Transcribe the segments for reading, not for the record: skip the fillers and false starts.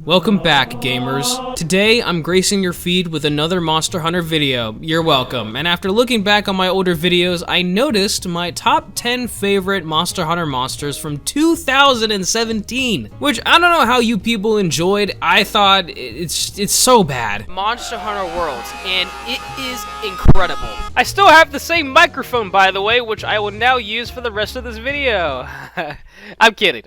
Welcome back, gamers. Today, I'm gracing your feed with another Monster Hunter video. You're welcome. And after looking back on my older videos, I noticed my top 10 favorite Monster Hunter monsters from 2017, which I don't know how you people enjoyed. I thought it's so bad. Monster Hunter Worlds, and it is incredible. I still have the same microphone, by the way, which I will now use for the rest of this video. I'm kidding.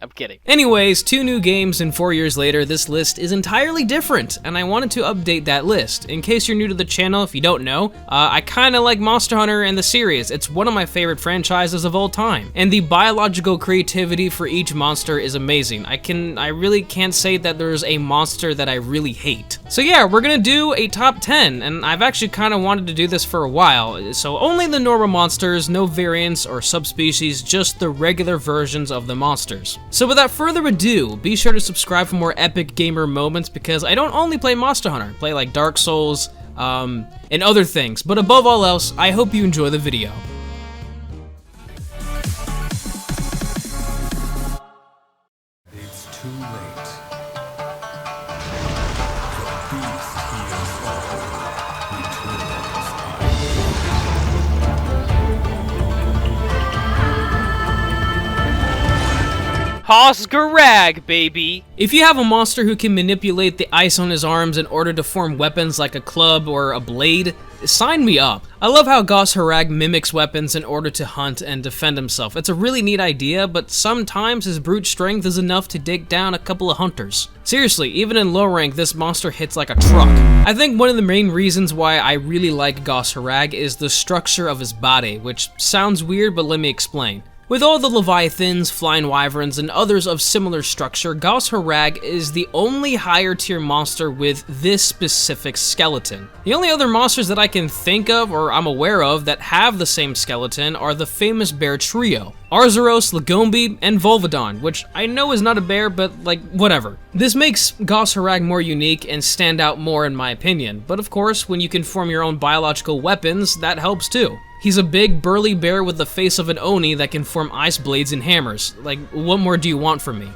Anyways, 2 new games and 4 years later, this list is entirely different, and I wanted to update that list. In case you're new to the channel, if you don't know, I kinda like Monster Hunter and the series. It's one of my favorite franchises of all time, and the biological creativity for each monster is amazing. I really can't say that there's a monster that I really hate. So yeah, we're gonna do a top 10, and I've actually kinda wanted to do this for a while, so only the Narwha monsters, no variants or subspecies, just the regular versions of the monsters. So without further ado, be sure to subscribe for more epic gamer moments, because I don't only play Monster Hunter, I play like Dark Souls, and other things, but above all else, I hope you enjoy the video. It's too late. The beast heals all. Returns Gaussherrag, baby! If you have a monster who can manipulate the ice on his arms in order to form weapons like a club or a blade, sign me up. I love how Gaussherrag mimics weapons in order to hunt and defend himself. It's a really neat idea, but sometimes his brute strength is enough to take down a couple of hunters. Seriously, even in low rank, this monster hits like a truck. I think one of the main reasons why I really like Gaussherrag is the structure of his body, which sounds weird, but let me explain. With all the leviathans, flying wyverns, and others of similar structure, Gaussherrag is the only higher tier monster with this specific skeleton. The only other monsters that I can think of, or I'm aware of, that have the same skeleton are the famous bear trio: Arzuros, Lagombi, and Volvodon, which I know is not a bear, but like, whatever. This makes Gaussherrag more unique and stand out more in my opinion, but of course, when you can form your own biological weapons, that helps too. He's a big, burly bear with the face of an Oni that can form ice blades and hammers. Like, what more do you want from me?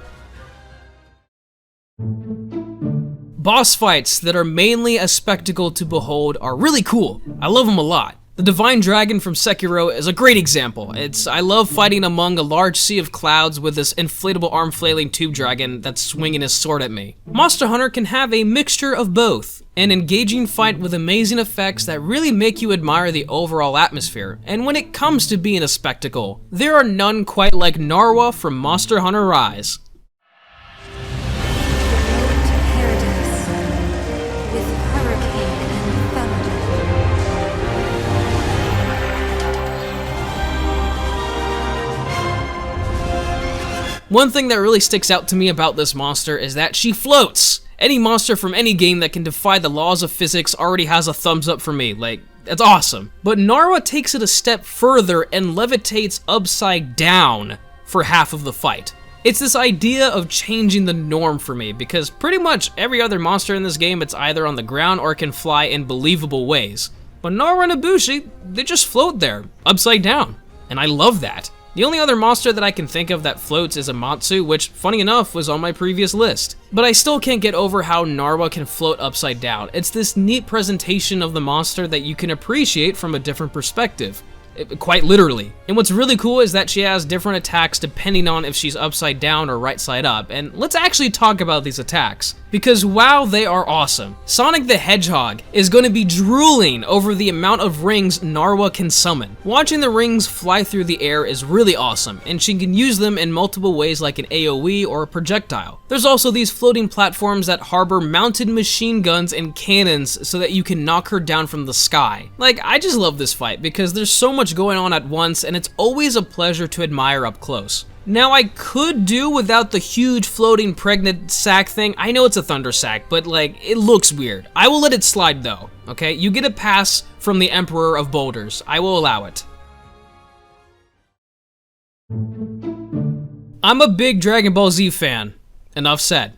Boss fights that are mainly a spectacle to behold are really cool. I love them a lot. The Divine Dragon from Sekiro is a great example. I love fighting among a large sea of clouds with this inflatable arm-flailing tube dragon that's swinging his sword at me. Monster Hunter can have a mixture of both. An engaging fight with amazing effects that really make you admire the overall atmosphere. And when it comes to being a spectacle, there are none quite like Narwha from Monster Hunter Rise. One thing that really sticks out to me about this monster is that she floats! Any monster from any game that can defy the laws of physics already has a thumbs up for me, like, that's awesome. But Narwha takes it a step further and levitates upside down for half of the fight. It's this idea of changing the norm for me, because pretty much every other monster in this game, it's either on the ground or can fly in believable ways. But Narwha and Ibushi, they just float there, upside down, and I love that. The only other monster that I can think of that floats is Amatsu, which, funny enough, was on my previous list. But I still can't get over how Narwha can float upside down. It's this neat presentation of the monster that you can appreciate from a different perspective. Quite literally. And what's really cool is that she has different attacks depending on if she's upside down or right side up, and let's actually talk about these attacks, because wow, they are awesome. Sonic the Hedgehog is going to be drooling over the amount of rings Narwha can summon. Watching the rings fly through the air is really awesome, and she can use them in multiple ways like an AoE or a projectile. There's also these floating platforms that harbor mounted machine guns and cannons so that you can knock her down from the sky. Like, I just love this fight because there's so much going on at once, and it's always a pleasure to admire up close. Now, I could do without the huge floating pregnant sack thing. I know it's a thunder sack, but like, it looks weird. I will let it slide though, okay? You get a pass from the Emperor of Boulders. I will allow it. I'm a big Dragon Ball Z fan. Enough said.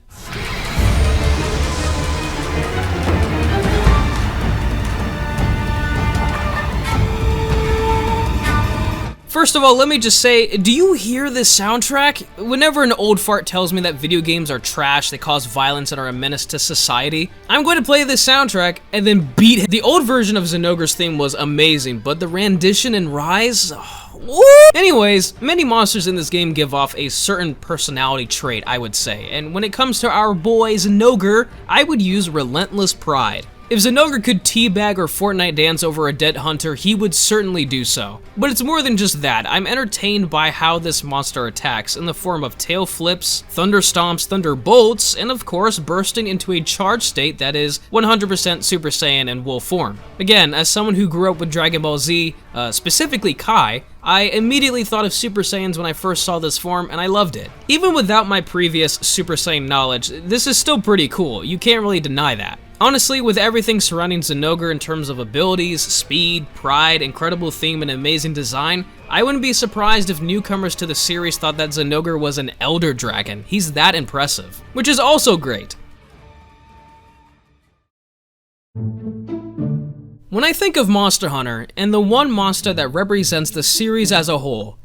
First of all, let me just say, do you hear this soundtrack? Whenever an old fart tells me that video games are trash, they cause violence and are a menace to society, I'm going to play this soundtrack and then beat him. The old version of Zenogra's theme was amazing, but the rendition in Rise... Woo! Anyways, many monsters in this game give off a certain personality trait, I would say, and when it comes to our boy Zenogra, I would use Relentless Pride. If Zenogra could teabag or Fortnite dance over a dead hunter, he would certainly do so. But it's more than just that. I'm entertained by how this monster attacks in the form of tail flips, thunder stomps, thunder bolts, and of course bursting into a charged state that is 100% Super Saiyan in wolf form. Again, as someone who grew up with Dragon Ball Z, specifically Kai, I immediately thought of Super Saiyans when I first saw this form, and I loved it. Even without my previous Super Saiyan knowledge, this is still pretty cool. You can't really deny that. Honestly, with everything surrounding Zenogra in terms of abilities, speed, pride, incredible theme, and amazing design, I wouldn't be surprised if newcomers to the series thought that Zenogra was an Elder Dragon. He's that impressive, which is also great. When I think of Monster Hunter, and the one monster that represents the series as a whole,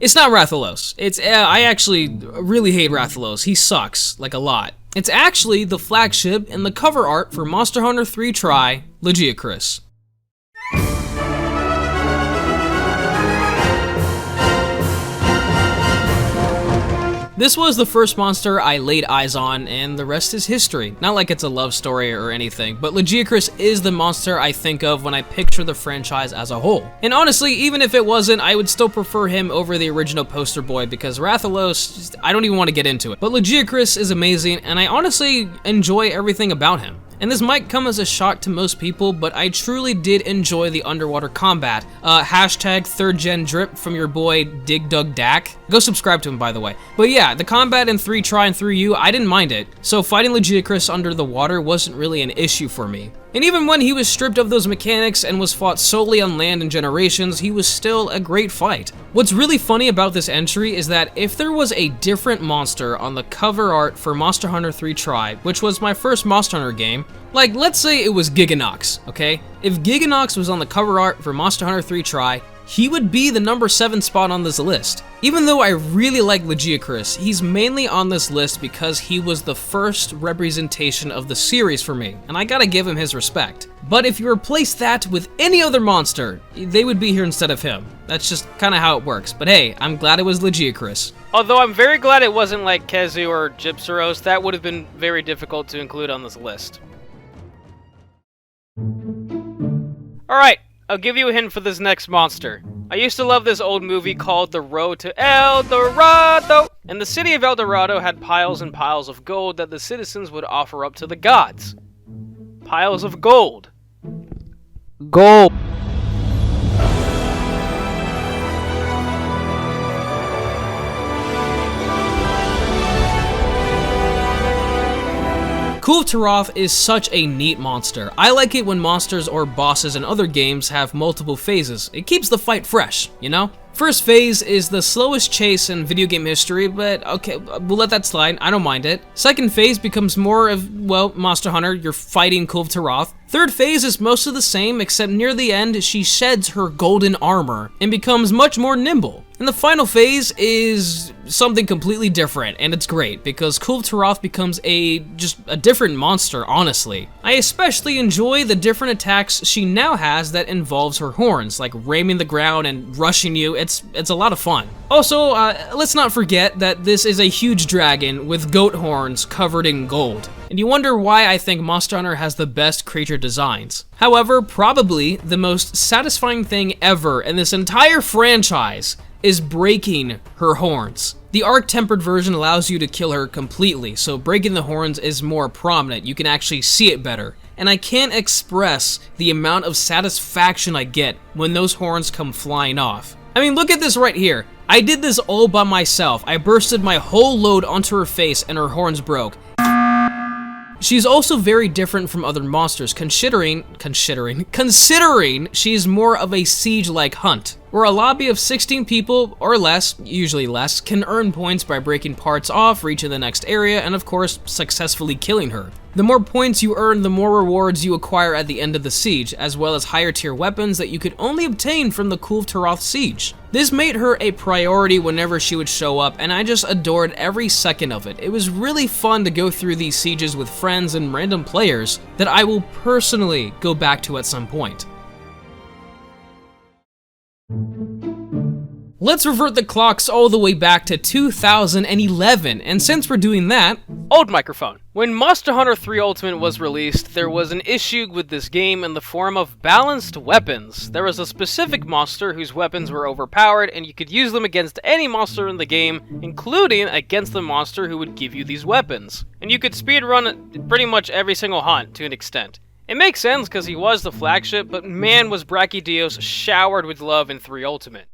it's not Rathalos. I actually really hate Rathalos. He sucks, like a lot. It's actually the flagship and the cover art for Monster Hunter 3 Tri, Lugia. This was the first monster I laid eyes on, and the rest is history. Not like it's a love story or anything, but Lugia is the monster I think of when I picture the franchise as a whole. And honestly, even if it wasn't, I would still prefer him over the original poster boy, because Rathalos, I don't even want to get into it. But Lugia is amazing, and I honestly enjoy everything about him. And this might come as a shock to most people, but I truly did enjoy the underwater combat. Hashtag 3rd gen drip from your boy Dig Dug Dak. Go subscribe to him, by the way. But yeah, the combat in 3 Tri and 3U, I didn't mind it. So fighting Lugia under the water wasn't really an issue for me. And even when he was stripped of those mechanics and was fought solely on land in Generations, he was still a great fight. What's really funny about this entry is that if there was a different monster on the cover art for Monster Hunter 3 Tri, which was my first Monster Hunter game, like let's say it was Giganox, okay? If Giganox was on the cover art for Monster Hunter 3 Tri, he would be the number 7 spot on this list. Even though I really like Lugia, he's mainly on this list because he was the first representation of the series for me, and I gotta give him his respect. But if you replace that with any other monster, they would be here instead of him. That's just kinda how it works, but hey, I'm glad it was Lugia. Although I'm very glad it wasn't like Kezu or Gypsaros, that would have been very difficult to include on this list. Alright, I'll give you a hint for this next monster. I used to love this old movie called The Road to El Dorado, and the city of El Dorado had piles and piles of gold that the citizens would offer up to the gods. Piles of gold. Gold. Kulve Taroth is such a neat monster. I like it when monsters or bosses in other games have multiple phases. It keeps the fight fresh, you know? First phase is the slowest chase in video game history, but okay, we'll let that slide, I don't mind it. Second phase becomes more of, well, Monster Hunter, you're fighting Kulve Taroth. Third phase is most of the same, except near the end, she sheds her golden armor and becomes much more nimble. And the final phase is something completely different, and it's great, because Kulve Taroth becomes just a different monster, honestly. I especially enjoy the different attacks she now has that involves her horns, like ramming the ground and rushing you. It's a lot of fun. Also, let's not forget that this is a huge dragon with goat horns covered in gold. And you wonder why I think Monster Hunter has the best creature designs. However, probably the most satisfying thing ever in this entire franchise is breaking her horns. The arc-tempered version allows you to kill her completely, so breaking the horns is more prominent. You can actually see it better. And I can't express the amount of satisfaction I get when those horns come flying off. I mean, look at this right here. I did this all by myself. I bursted my whole load onto her face and her horns broke. She's also very different from other monsters, considering she's more of a siege-like hunt, where a lobby of 16 people or less, usually less, can earn points by breaking parts off, reaching the next area, and of course, successfully killing her. The more points you earn, the more rewards you acquire at the end of the siege, as well as higher tier weapons that you could only obtain from the Kulve Taroth siege. This made her a priority whenever she would show up, and I just adored every second of it. It was really fun to go through these sieges with friends and random players that I will personally go back to at some point. Let's revert the clocks all the way back to 2011, and since we're doing that... Old microphone. When Monster Hunter 3 Ultimate was released, there was an issue with this game in the form of balanced weapons. There was a specific monster whose weapons were overpowered, and you could use them against any monster in the game, including against the monster who would give you these weapons. And you could speedrun pretty much every single hunt to an extent. It makes sense because he was the flagship, but man was Bracydos showered with love in 3 Ultimate.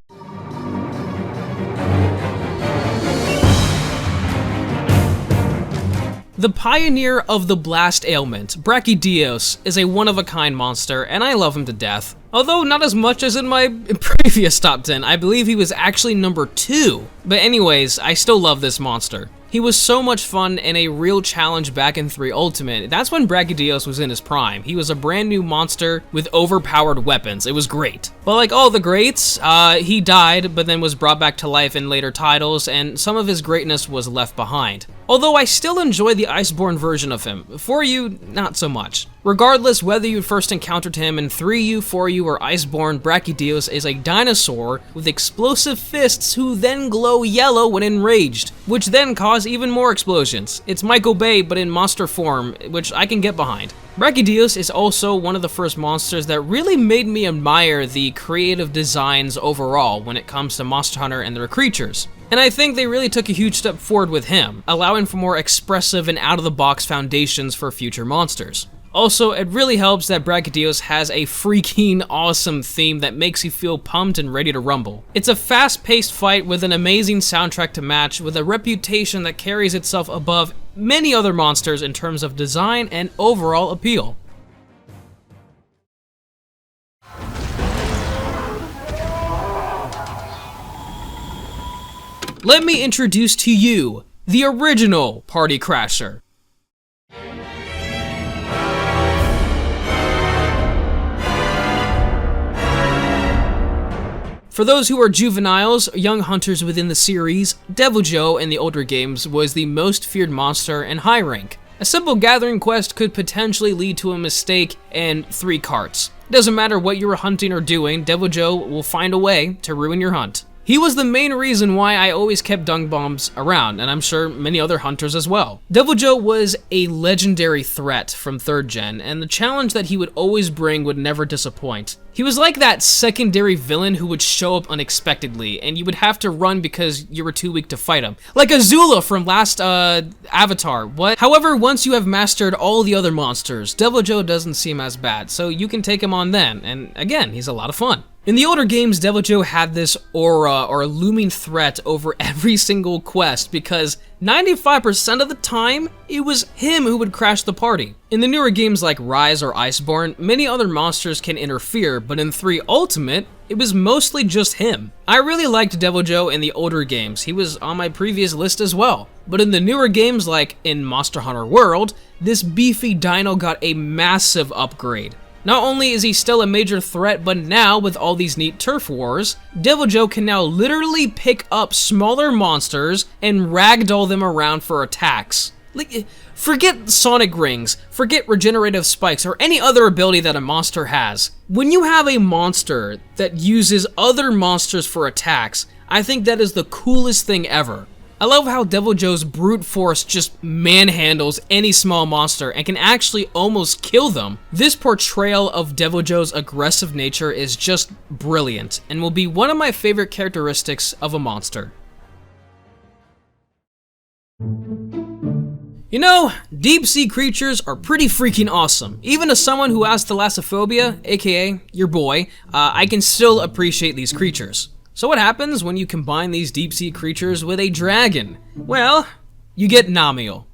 The pioneer of the blast ailment, Bracydos, is a one-of-a-kind monster, and I love him to death. Although not as much as in my previous top 10, I believe he was actually number 2. But anyways, I still love this monster. He was so much fun and a real challenge back in 3 Ultimate. That's when Bracydos was in his prime. He was a brand new monster with overpowered weapons. It was great. But like all the greats, he died, but then was brought back to life in later titles, and some of his greatness was left behind. Although I still enjoy the Iceborne version of him. For you, not so much. Regardless whether you first encountered him in 3U, 4U, or Iceborne, Bracydos is a dinosaur with explosive fists who then glow yellow when enraged, which then cause even more explosions. It's Michael Bay, but in monster form, which I can get behind. Bracydos is also one of the first monsters that really made me admire the creative designs overall when it comes to Monster Hunter and their creatures. And I think they really took a huge step forward with him, allowing for more expressive and out-of-the-box foundations for future monsters. Also, it really helps that Bracydos has a freaking awesome theme that makes you feel pumped and ready to rumble. It's a fast-paced fight with an amazing soundtrack to match, with a reputation that carries itself above many other monsters in terms of design and overall appeal. Let me introduce to you the original Party Crasher. For those who are juveniles, young hunters within the series, Deviljho in the older games was the most feared monster in high rank. A simple gathering quest could potentially lead to a mistake and 3 carts. It doesn't matter what you were hunting or doing, Deviljho will find a way to ruin your hunt. He was the main reason why I always kept dung bombs around, and I'm sure many other hunters as well. Deviljho was a legendary threat from 3rd gen, and the challenge that he would always bring would never disappoint. He was like that secondary villain who would show up unexpectedly, and you would have to run because you were too weak to fight him. Like Azula from last Avatar, what? However, once you have mastered all the other monsters, Deviljho doesn't seem as bad, so you can take him on then, and again, he's a lot of fun. In the older games, Deviljho had this aura or looming threat over every single quest because 95% of the time, it was him who would crash the party. In the newer games like Rise or Iceborne, many other monsters can interfere, but in 3 Ultimate, it was mostly just him. I really liked Deviljho in the older games. He was on my previous list as well. But in the newer games like in Monster Hunter World, this beefy dino got a massive upgrade. Not only is he still a major threat, but now with all these neat turf wars, Deviljho can now literally pick up smaller monsters and ragdoll them around for attacks. Like, forget sonic rings, forget regenerative spikes, or any other ability that a monster has. When you have a monster that uses other monsters for attacks, I think that is the coolest thing ever. I love how Deviljho's brute force just manhandles any small monster and can actually almost kill them. This portrayal of Deviljho's aggressive nature is just brilliant and will be one of my favorite characteristics of a monster. You know, deep-sea creatures are pretty freaking awesome. Even as someone who has thalassophobia, aka your boy, I can still appreciate these creatures. So what happens when you combine these deep-sea creatures with a dragon? Well, you get Namio.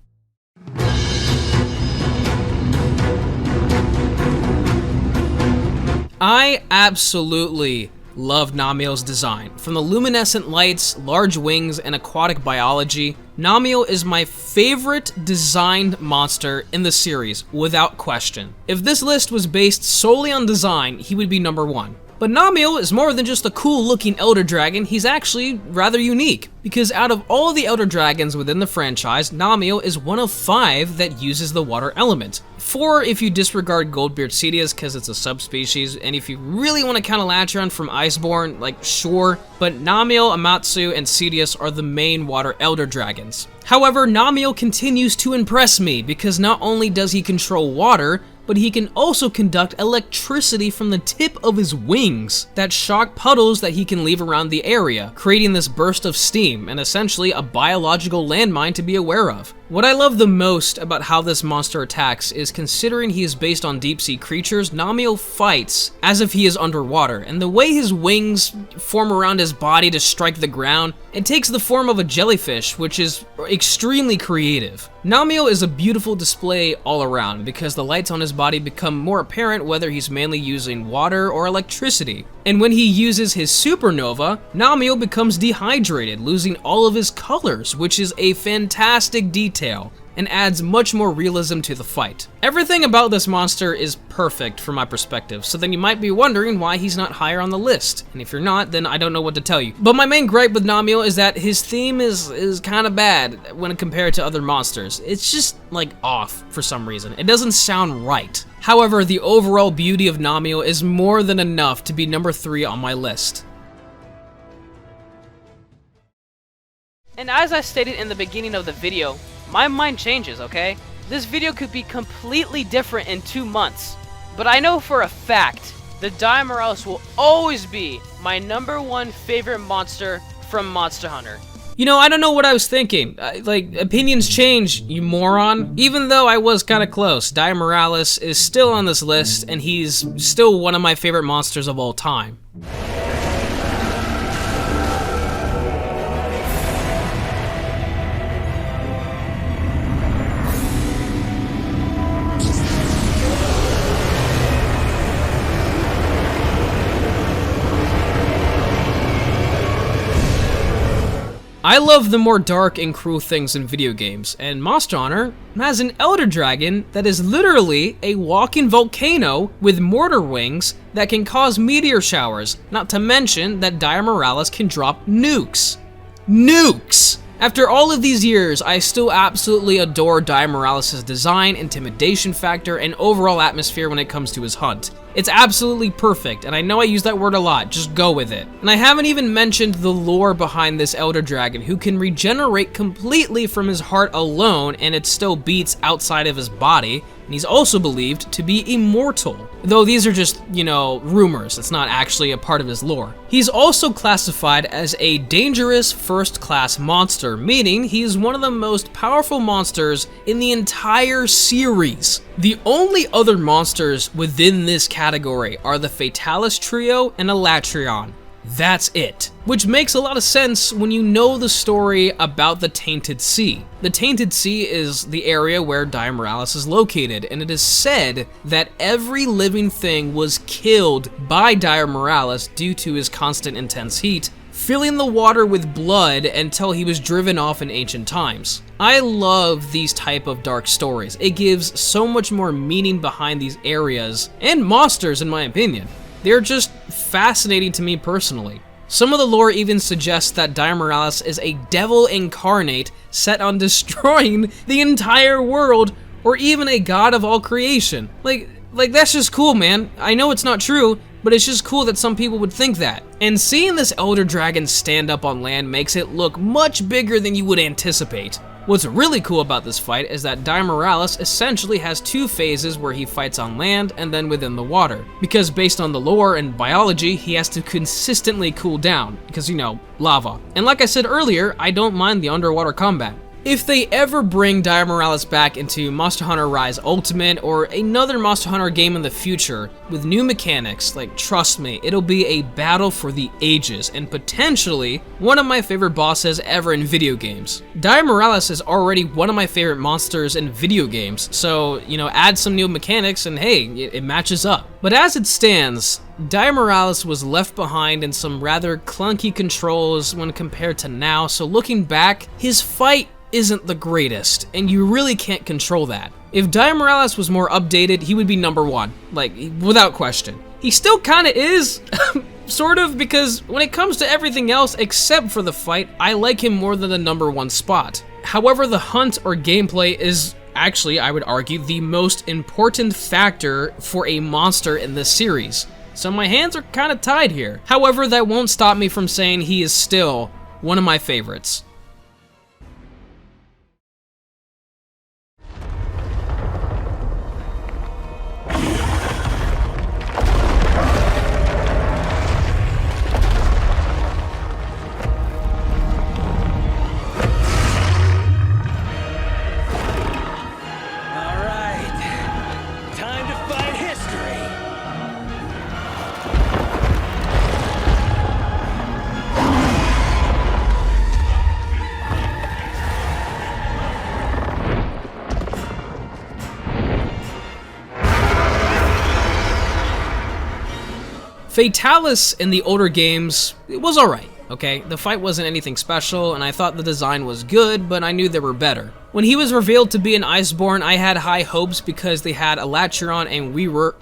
I absolutely love Namio's design. From the luminescent lights, large wings, and aquatic biology, Namio is my favorite designed monster in the series, without question. If this list was based solely on design, he would be number 1. But Namio is more than just a cool looking Elder Dragon, he's actually rather unique, because out of all the Elder Dragons within the franchise, Namio is one of 5 that uses the water element. 4 if you disregard Gold Bracydos because it's a subspecies, and if you really want to count Elatron from Iceborne, like sure, but Namio, Amatsu, and Cedius are the main water Elder Dragons. However, Namio continues to impress me because not only does he control water, but he can also conduct electricity from the tip of his wings that shock puddles that he can leave around the area, creating this burst of steam and essentially a biological landmine to be aware of. What I love the most about how this monster attacks is considering he is based on deep sea creatures, Namio fights as if he is underwater, and the way his wings form around his body to strike the ground, it takes the form of a jellyfish, which is extremely creative. Namio is a beautiful display all around because the lights on his body become more apparent whether he's mainly using water or electricity. And when he uses his supernova, Namio becomes dehydrated, losing all of his colors, which is a fantastic detail and adds much more realism to the fight. Everything about this monster is perfect from my perspective, so then you might be wondering why he's not higher on the list. And if you're not, then I don't know what to tell you. But my main gripe with Namio is that his theme is kind of bad when compared to other monsters. It's just like off for some reason. It doesn't sound right. However, the overall beauty of Namio is more than enough to be number 3 on my list. And as I stated in the beginning of the video, my mind changes, okay? This video could be completely different in 2 months, but I know for a fact that DiMoralis will always be my number 1 favorite monster from Monster Hunter. You know, I don't know what I was thinking. Like, opinions change, you moron. Even though I was kind of close, DiMoralis is still on this list, and he's still one of my favorite monsters of all time. I love the more dark and cruel things in video games, and Monster Hunter has an Elder Dragon that is literally a walking volcano with mortar wings that can cause meteor showers, not to mention that DiMoralis can drop nukes. Nukes! After all of these years, I still absolutely adore DiMoralis' design, intimidation factor, and overall atmosphere when it comes to his hunt. It's absolutely perfect, and I know I use that word a lot, just go with it. And I haven't even mentioned the lore behind this Elder Dragon, who can regenerate completely from his heart alone, and it still beats outside of his body, and he's also believed to be immortal. Though these are just, you know, rumors, it's not actually a part of his lore. He's also classified as a dangerous first-class monster, meaning he's one of the most powerful monsters in the entire series. The only other monsters within this category are the Fatalis trio and Elatron. That's it. Which makes a lot of sense when you know the story about the Tainted Sea. The Tainted Sea is the area where DiMoralis is located, and it is said that every living thing was killed by DiMoralis due to his constant intense heat, filling the water with blood until he was driven off in ancient times. I love these type of dark stories. It gives so much more meaning behind these areas, and monsters in my opinion. They're just fascinating to me personally. Some of the lore even suggests that DiMoralis is a devil incarnate set on destroying the entire world, or even a god of all creation. Like that's just cool, man. I know it's not true, but it's just cool that some people would think that. And seeing this Elder Dragon stand up on land makes it look much bigger than you would anticipate. What's really cool about this fight is that DiMoralis essentially has 2 phases where he fights on land and then within the water. Because based on the lore and biology, he has to consistently cool down, because you know, lava. And like I said earlier, I don't mind the underwater combat. If they ever bring DiMoralis back into Monster Hunter Rise Ultimate or another Monster Hunter game in the future with new mechanics, like trust me, it'll be a battle for the ages and potentially one of my favorite bosses ever in video games. DiMoralis is already one of my favorite monsters in video games, so you know, add some new mechanics and hey, it matches up. But as it stands, DiMoralis was left behind in some rather clunky controls when compared to now, so looking back, his fight isn't the greatest, and you really can't control that. If DiMoralis was more updated, he would be number 1, like, without question. He still kinda is, sort of, because when it comes to everything else except for the fight, I like him more than the number 1 spot. However, the hunt or gameplay is actually, I would argue, the most important factor for a monster in this series. So my hands are kinda tied here. However, that won't stop me from saying he is still one of my favorites. Fatalis in the older games, it was alright, okay? The fight wasn't anything special, and I thought the design was good, but I knew there were better. When he was revealed to be an Iceborn, I had high hopes because they had Elatrion, and we were,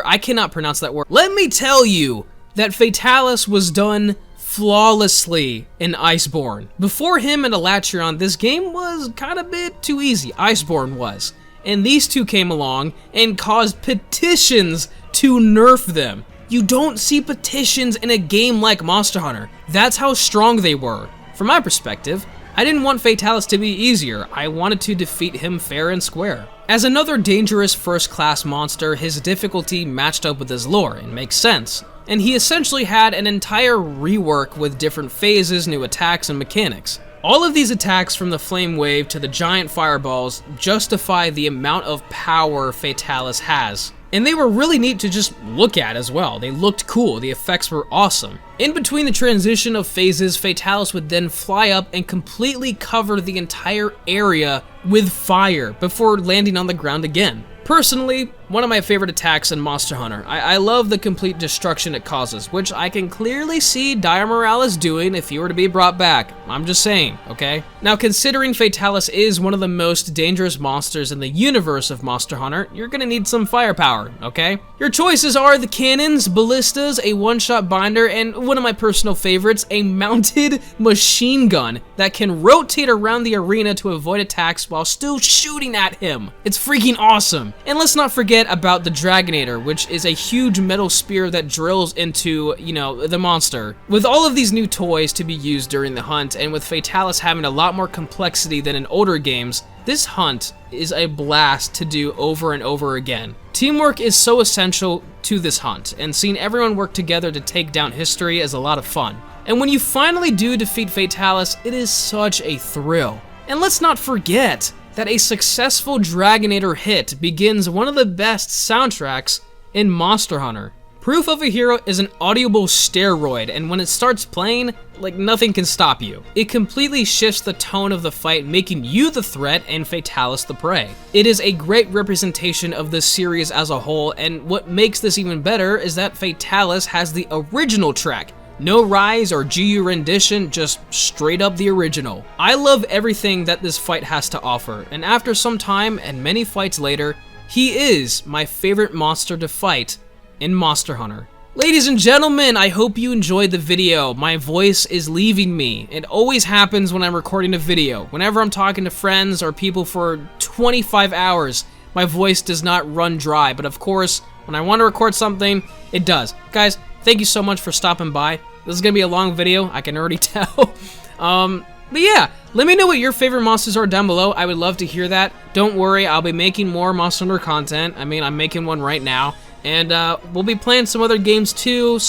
I cannot pronounce that word. Let me tell you that Fatalis was done flawlessly in Iceborn. Before him and Elatrion, this game was kind of a bit too easy, Iceborn was. And these two came along and caused petitions to nerf them. You don't see petitions in a game like Monster Hunter. That's how strong they were. From my perspective, I didn't want Fatalis to be easier. I wanted to defeat him fair and square. As another dangerous first-class monster, his difficulty matched up with his lore, and makes sense. And he essentially had an entire rework with different phases, new attacks, and mechanics. All of these attacks, from the Flame Wave to the giant fireballs, justify the amount of power Fatalis has. And they were really neat to just look at as well. They looked cool, the effects were awesome. In between the transition of phases, Fatalis would then fly up and completely cover the entire area with fire before landing on the ground again. Personally, one of my favorite attacks in Monster Hunter. I love the complete destruction it causes, which I can clearly see DiMoralis doing if he were to be brought back. I'm just saying, okay? Now, considering Fatalis is one of the most dangerous monsters in the universe of Monster Hunter, you're gonna need some firepower, okay? Your choices are the cannons, ballistas, a one-shot binder, and one of my personal favorites, a mounted machine gun that can rotate around the arena to avoid attacks while still shooting at him. It's freaking awesome. And let's not forget about the Dragonator, which is a huge metal spear that drills into, the monster. With all of these new toys to be used during the hunt, and with Fatalis having a lot more complexity than in older games, this hunt is a blast to do over and over again. Teamwork is so essential to this hunt, and seeing everyone work together to take down history is a lot of fun. And when you finally do defeat Fatalis, it is such a thrill. And let's not forget that a successful Dragonator hit begins one of the best soundtracks in Monster Hunter. Proof of a Hero is an audible steroid, and when it starts playing, nothing can stop you. It completely shifts the tone of the fight, making you the threat and Fatalis the prey. It is a great representation of the series as a whole, and what makes this even better is that Fatalis has the original track. No Rise or GU rendition, just straight up the original. I love everything that this fight has to offer, and after some time and many fights later, he is my favorite monster to fight in Monster Hunter. Ladies and gentlemen, I hope you enjoyed the video. My voice is leaving me. It always happens when I'm recording a video. Whenever I'm talking to friends or people for 25 hours, my voice does not run dry, but of course, when I want to record something, it does. Guys, thank you so much for stopping by. This is gonna be a long video, I can already tell. But yeah, let me know what your favorite monsters are down below. I would love to hear that. Don't worry, I'll be making more Monster Hunter content. I mean, I'm making one right now. And we'll be playing some other games too,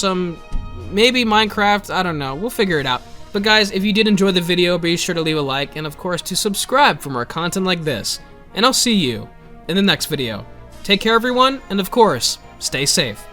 maybe Minecraft, I don't know, we'll figure it out. But guys, if you did enjoy the video, be sure to leave a like, and of course to subscribe for more content like this. And I'll see you in the next video. Take care everyone, and of course, stay safe.